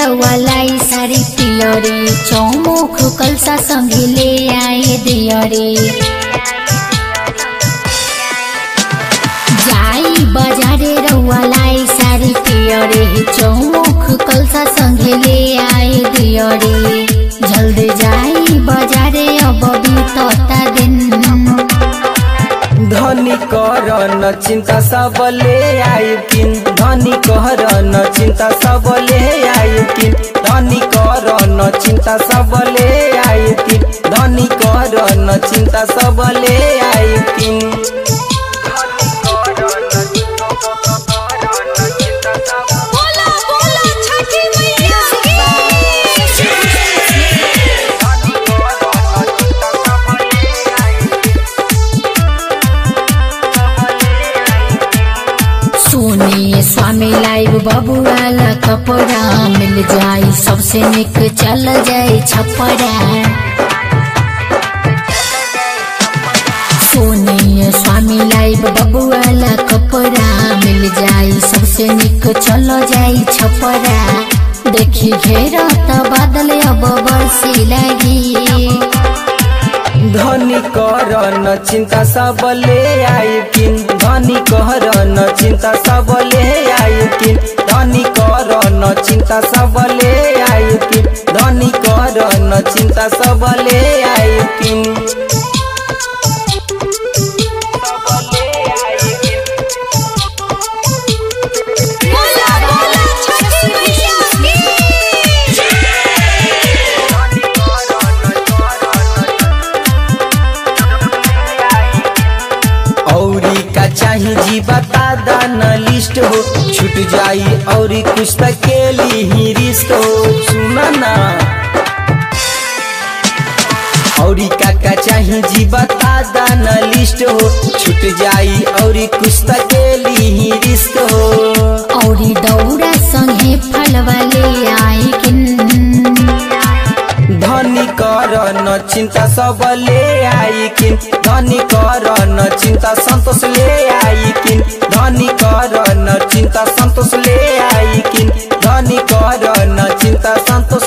रउवालाई सारी पियरे चौमुख कलसा सँगै ले आए दियरे जाई बजारे रउवालाई सारी पियरे चौमुख कलसा सँगै ले आए दियरे जल्दी जाई बजारे अब बितता दिन धनी कर न चिंता सबले आइकिन धनी कर न चिंता सबले आइकिन धनी कर न चिंता सबले आइकिन धनी कर न चिंता सबले आइकिन सोनी स्वामी लाइव बबुआला कपड़ा मिल जाई सबसे निक चल जाए छपरा सोनी स्वामी लाइव बबुआला कपड़ा मिल जाई सबसे निक चल जाए छपरा देखी घेरा त बादल अब बरसी लगी धनी कर न चिंता सबले आइकिन धनी कर न चिंता सबले आइकिन धनी कर न चिंता सबले आइकिन धनी कर न चिंता सबले आइकिन औरी का चाही जी बता दाना लिस्ट हो छूट जाई और कुछ तक के लिए रिस्क हो सुना ना औरी का चाही जी बता दाना लिस्ट हो छूट जाई और कुछ तक के लिए रिस्क हो औरी दौड़ा संगे फल वाले आए किन धनी कर न चिंता सबले आइकिन धनी कर न चिंता संतोष ले आइकिन धनी कर न चिंता संतोष ले आइकिन धनी कर न चिंता संतोष